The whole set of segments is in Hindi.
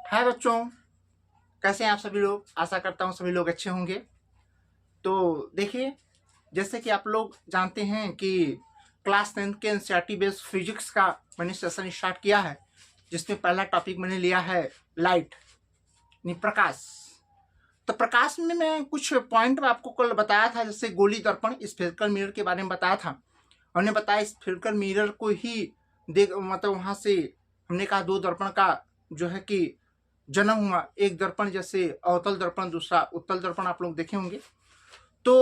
हाय बच्चों, कैसे हैं आप सभी लोग। आशा करता हूँ सभी लोग अच्छे होंगे। तो देखिए, जैसे कि आप लोग जानते हैं कि क्लास 10 के एनसीईआरटी बेस्ड फिजिक्स का मैंने सेशन स्टार्ट किया है, जिसमें पहला टॉपिक मैंने लिया है लाइट यानी प्रकाश। तो प्रकाश में मैं कुछ पॉइंट आपको कल बताया था, जैसे गोली दर्पण स्फेरिकल मिरर के बारे में बताया था। हमने बताया स्फेरिकल मिरर को ही देख मतलब वहाँ से हमने कहा दो दर्पण का जो है कि जन्म हुआ। एक दर्पण जैसे अवतल दर्पण, दूसरा उत्तल दर्पण आप लोग देखे होंगे। तो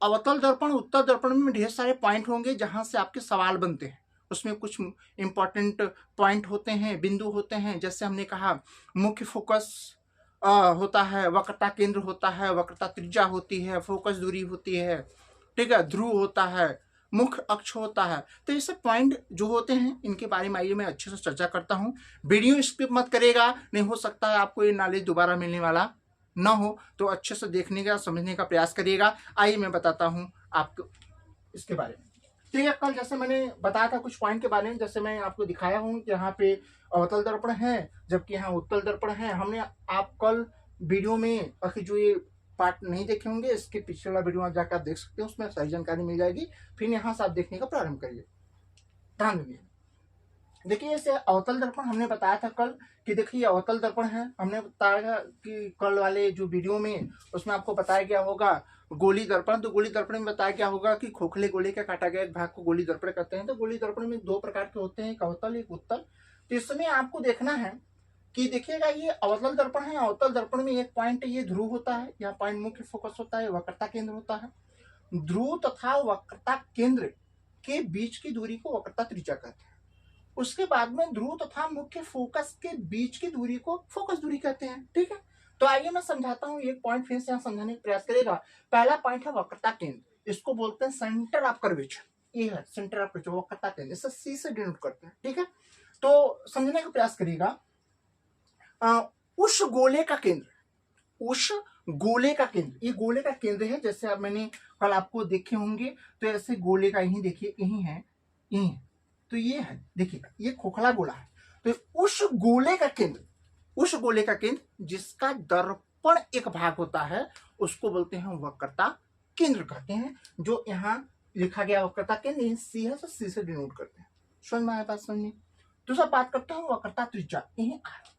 अवतल दर्पण उत्तल दर्पण में ढेर सारे पॉइंट होंगे जहां से आपके सवाल बनते हैं। उसमें कुछ इंपॉर्टेंट पॉइंट होते हैं, बिंदु होते हैं। जैसे हमने कहा मुख्य फोकस होता है, वक्रता केंद्र होता है, वक्रता त्रिज्या होती है, फोकस दूरी होती है, ठीक है, ध्रुव होता है, मुख्य अक्ष होता है। तो ये सब पॉइंट जो होते हैं इनके बारे में आइए मैं अच्छे से चर्चा करता हूँ। वीडियो स्किप मत करेगा, नहीं हो सकता है आपको ये नॉलेज दोबारा मिलने वाला ना हो, तो अच्छे से देखने का समझने का प्रयास करिएगा। आइए मैं बताता हूँ आपको इसके बारे में। ठीक है, कल जैसे मैंने बताया था कुछ पॉइंट के बारे में, जैसे मैं आपको दिखाया हूँ कि यहाँ पे अवतल दर्पण है जबकि यहाँ उत्तल दर्पण है। हमने आप कल वीडियो में जो ये पार्ट नहीं देखे होंगे, इसके पिछले वाला वीडियो जाकर आप देख सकते हैं, उसमें सारी जानकारी मिल जाएगी। फिर यहाँ से आप देखने का प्रारंभ करिए। ध्यान दीजिए, देखिए इसे अवतल दर्पण हमने बताया था कल कि देखिए अवतल दर्पण है। हमने बताया कि कल वाले जो वीडियो में उसमें आपको बताया गया होगा गोली दर्पण। तो गोली दर्पण में बताया गया होगा कि खोखले गोले का काटा गया एक भाग को गोली दर्पण कहते हैं। तो गोली दर्पण में दो प्रकार के होते हैं, एक अवतल एक उत्तल। तो इसमें आपको देखना है कि देखिएगा ये अवतल दर्पण है। अवतल दर्पण में एक पॉइंट ये ध्रुव होता है, यह पॉइंट मुख्य फोकस होता है, वक्रता केंद्र होता है। ध्रुव तथा वक्रता केंद्र के बीच की दूरी को वक्रता त्रिज्या कहते हैं। उसके बाद में ध्रुव तथा मुख्य फोकस के बीच की दूरी को फोकस दूरी कहते हैं। ठीक है, तो आइए मैं समझाता हूँ, एक पॉइंट फिर से यहाँ समझाने का प्रयास करेगा। पहला पॉइंट है वक्रता केंद्र, इसको बोलते हैं सेंटर ऑफ कर्वेचर। ये है सेंटर ऑफ कर्वेचर, वक्रता केंद्र, इसे सी से डिनोट करते हैं। ठीक है, तो समझने का प्रयास करिएगा। उस गोले का केंद्र, उस गोले का केंद्र, ये गोले का केंद्र है। जैसे अब मैंने कल आपको देखे होंगे, तो ऐसे गोले का यही देखिए, यही है, यही है। तो ये है, देखिएगा ये खोखला गोला है। तो उस गोले का केंद्र, उस गोले का केंद्र जिसका दर्पण एक भाग होता है, उसको बोलते हैं वक्रता केंद्र कहते हैं। जो यहाँ लिखा गया वक्रता केंद्र सी है, तो सी से डिनोट करते हैं। समझ में आया बात? समझिए। दूसरा बात करते हैं वक्रता त्रिज्या, यही आर होता है।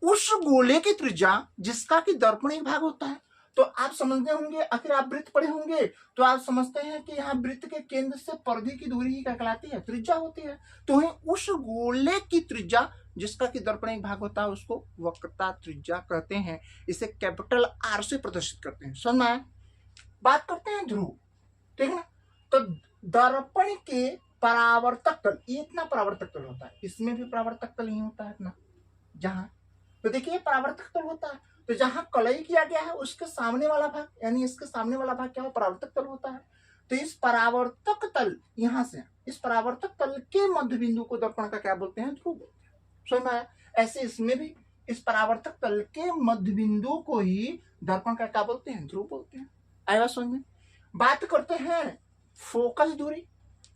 उस गोले की त्रिज्या जिसका कि दर्पण एक भाग होता है। तो आप समझते होंगे, आखिर आप वृत्त पढ़े होंगे तो आप समझते हैं कि यहाँ वृत्त के केंद्र से परिधि की दूरी ही क्या कहलाती है? त्रिज्या होती है। तो उस गोले की त्रिज्या जिसका कि दर्पण एक भाग होता है उसको वक्रता त्रिज्या कहते हैं। इसे कैपिटल आर से प्रदर्शित करते हैं। समझ में आया? बात करते हैं ध्रुव, ठीक है ना। तो दर्पण के परावर्तक तल, ये इतना परावर्तक तल होता है, इसमें भी परावर्तक तल ही होता है इतना। जहां तो देखिए परावर्तक तल होता है, तो जहां कलई किया गया है उसके सामने वाला भाग, यानी इसके सामने वाला भाग क्या हो? परावर्तक तल होता है। तो इस परावर्तक तल, यहां से इस परावर्तक तल के मध्य बिंदु को दर्पण का क्या बोलते हैं? ध्रुव बोलते हैं। समझ में आया? ऐसे इसमें भी इस परावर्तक तल के मध्य बिंदु को ही दर्पण का क्या बोलते हैं? ध्रुव बोलते हैं। आया समझ में? बात करते हैं फोकस दूरी।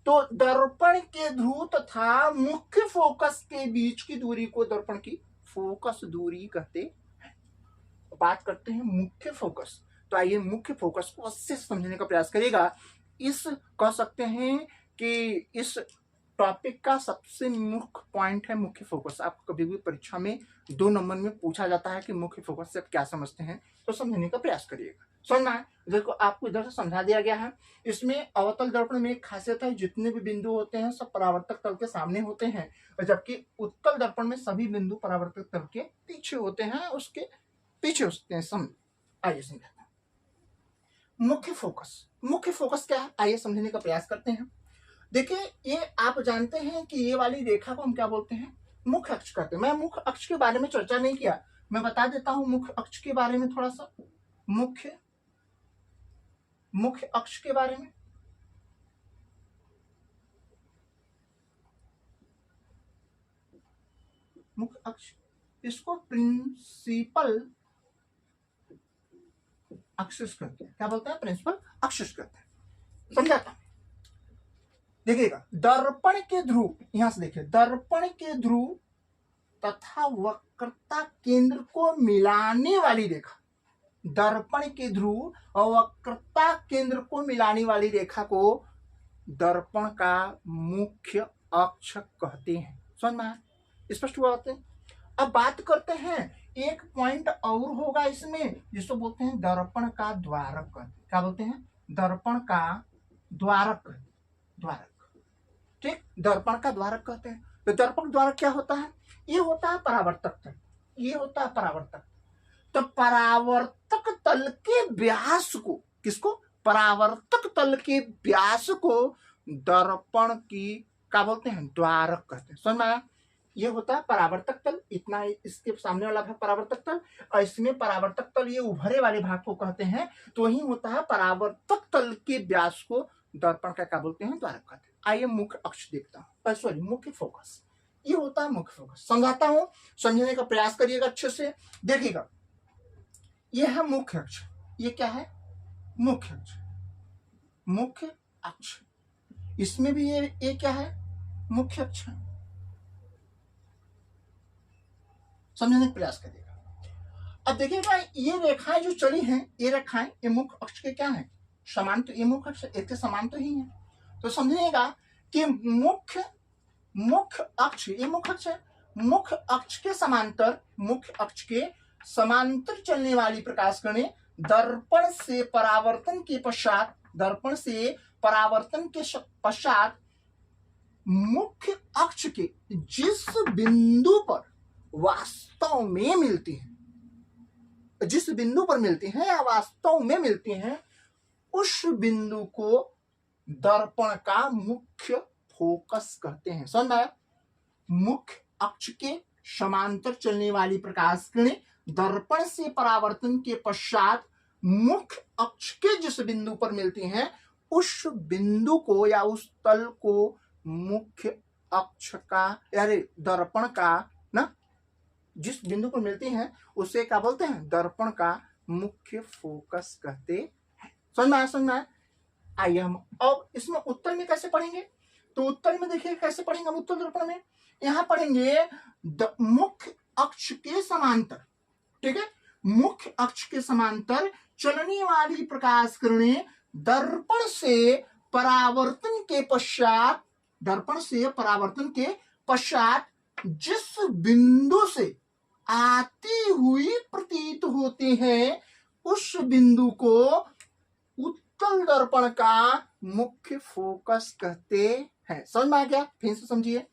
तो दर्पण के ध्रुव तथा मुख्य फोकस के बीच की दूरी को दर्पण की फोकस दूरी कहते हैं। बात करते हैं मुख्य फोकस। तो आइए मुख्य फोकस को अच्छे से समझने का प्रयास करिएगा। इस कह सकते हैं कि इस टॉपिक का सबसे मुख्य पॉइंट है मुख्य फोकस। आपको कभी भी परीक्षा में 2 नंबर में पूछा जाता है कि मुख्य फोकस से आप क्या समझते हैं, तो समझने का प्रयास करिएगा। समझना है? देखो आपको इधर से समझा दिया गया है। इसमें अवतल दर्पण में एक खासियत है, जितने भी बिंदु होते हैं सब परावर्तक तल के सामने होते हैं, और जबकि उत्तल दर्पण में सभी बिंदु परावर्तक तल के पीछे होते हैं, उसके पीछे होते हैं। समझ आइए समझाते हैं मुख्य फोकस। मुख्य फोकस क्या है, आइए समझने का प्रयास करते हैं। देखिए ये आप जानते हैं कि ये वाली रेखा को हम क्या बोलते हैं? मुख्य अक्ष कहते हैं। मैं मुख्य अक्ष के बारे में चर्चा नहीं किया, मैं बता देता हूं मुख्य अक्ष के बारे में थोड़ा सा। मुख्य अक्ष के बारे में, मुख्य अक्ष, इसको प्रिंसिपल एक्सिस कहते हैं। क्या बोलते हैं? प्रिंसिपल एक्सिस कहते हैं। समझाता हूं, देखिएगा दर्पण के ध्रुव, यहां से देखिए दर्पण के ध्रुव तथा वक्रता केंद्र को मिलाने वाली रेखा, दर्पण के ध्रुव और वक्रता केंद्र को मिलाने वाली रेखा को दर्पण का मुख्य अक्ष कहते हैं। समझ में आया? स्पष्ट हुआ बात है। अब बात करते हैं, एक पॉइंट और होगा इसमें, जिसको बोलते हैं दर्पण का द्वारक। क्या बोलते हैं? दर्पण का द्वारक। द्वारक, ठीक, दर्पण का द्वारक कहते हैं। तो दर्पण द्वारक क्या होता है? ये होता है परावर्तक तल, ये होता है परावर्तक। तो परावर्तक तल के व्यास को, किसको? परावर्तक तल के व्यास को दर्पण की क्या बोलते हैं? द्वारक कहते हैं। समझ में आया? ये होता है परावर्तक तल, इतना इसके सामने वाला भाग परावर्तक तल, और इसमें परावर्तक तल ये उभरे वाले भाग को कहते हैं। तो वही होता है परावर्तक तल के व्यास को दर्पण का क्या बोलते हैं? द्वारक कहते हैं। आइए मुख्य अक्ष देखता हूं, सॉरी मुख्य फोकस। ये होता है मुख्य फोकस। समझाता हूं, समझने का प्रयास करिएगा अच्छे से, देखिएगा। ये है मुख्य अक्ष। ये क्या है? मुख्य अक्ष। मुख्य अक्ष, इसमें भी ये क्या है? मुख्य अक्ष। समझने का प्रयास करिएगा। अब देखिएगा, ये रेखाएं जो चली हैं, ये रेखाएं ये मुख्य अक्ष के क्या है? समान। तो ये मुख्य अक्ष इसके समान तो ही है। तो समझिएगा कि मुख्य अक्ष, ये मुख्य अक्ष है, मुख्य अक्ष के समांतर, मुख्य अक्ष के समांतर चलने वाली प्रकाश किरणें दर्पण से परावर्तन के पश्चात, दर्पण से परावर्तन के पश्चात मुख्य अक्ष के जिस बिंदु पर वास्तव में मिलती हैं, जिस बिंदु पर मिलती हैं या वास्तव में मिलती हैं, उस बिंदु को दर्पण का मुख्य फोकस कहते हैं। समझ में आया? मुख्य अक्ष के समांतर चलने वाली प्रकाश किरणें दर्पण से परावर्तन के पश्चात मुख्य अक्ष के जिस बिंदु पर मिलती हैं, उस बिंदु को या उस तल को मुख्य अक्ष का, यानी दर्पण का ना, जिस बिंदु पर मिलती हैं उसे क्या बोलते हैं? दर्पण का मुख्य फोकस कहते हैं। समझ में आया? समझ में आया? आइए हम अब इसमें उत्तर में कैसे पढ़ेंगे? तो उत्तर में देखिए कैसे पढ़ेंगे हम उत्तर दर्पण में। यहां पढ़ेंगे मुख्य अक्ष के समांतर, ठीक है, मुख्य अक्ष के समांतर चलने वाली प्रकाश किरणें दर्पण से परावर्तन के पश्चात, दर्पण से परावर्तन के पश्चात जिस बिंदु से आती हुई प्रतीत होती हैं, उस बिंदु को उत्तल दर्पण का मुख्य फोकस कहते हैं। समझ में आ गया? फिर से समझिए।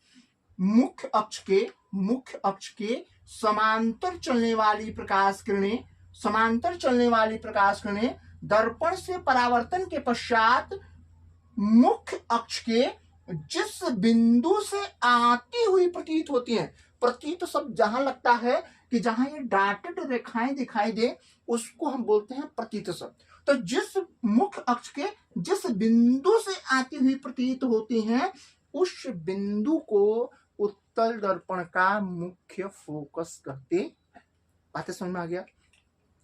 मुख्य अक्ष के समांतर चलने वाली प्रकाश किरणें, समांतर चलने वाली प्रकाश किरणें दर्पण से परावर्तन के पश्चात मुख्य अक्ष के जिस बिंदु से आती हुई प्रतीत होती हैं, प्रतीत शब्द जहां लगता है कि जहां ये डॉटेड रेखाएं दिखाई दे, उसको हम बोलते हैं प्रतीत शब्द। तो जिस मुख्य अक्ष के जिस बिंदु से आती हुई प्रतीत होती हैं, उस बिंदु को उत्तल दर्पण का मुख्य फोकस कहते हैं। बातें समझ में आ गया?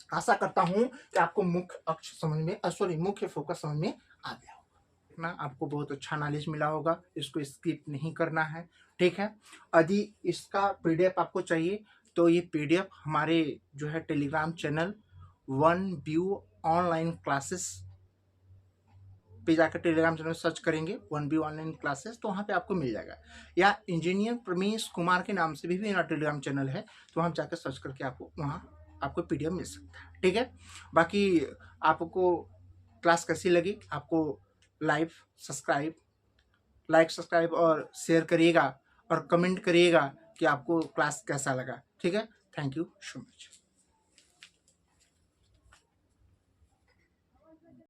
आशा करता हूं कि आपको मुख्य अक्ष समझ में, सॉरी मुख्य फोकस समझ में आ गया होगा ना। आपको बहुत अच्छा नॉलेज मिला होगा, इसको स्किप नहीं करना है, ठीक है। यदि इसका पीडीएफ आपको चाहिए तो ये पीडीएफ हमारे जो है Telegram channel one view online classes पे जाकर टेलीग्राम चैनल सर्च करेंगे, वन व्यू ऑनलाइन क्लासेस, तो वहाँ पे आपको मिल जाएगा। या इंजीनियर प्रमेश कुमार के नाम से भी मेरा टेलीग्राम चैनल है, तो वहाँ जाकर सर्च करके आपको वहाँ आपको पीडीएफ मिल सकता है, ठीक है। बाकी आपको क्लास कैसी लगी, आपको लाइक सब्सक्राइब और शेयर करिएगा और कमेंट करिएगा कि आपको क्लास कैसा लगा, ठीक है। Thank you so much.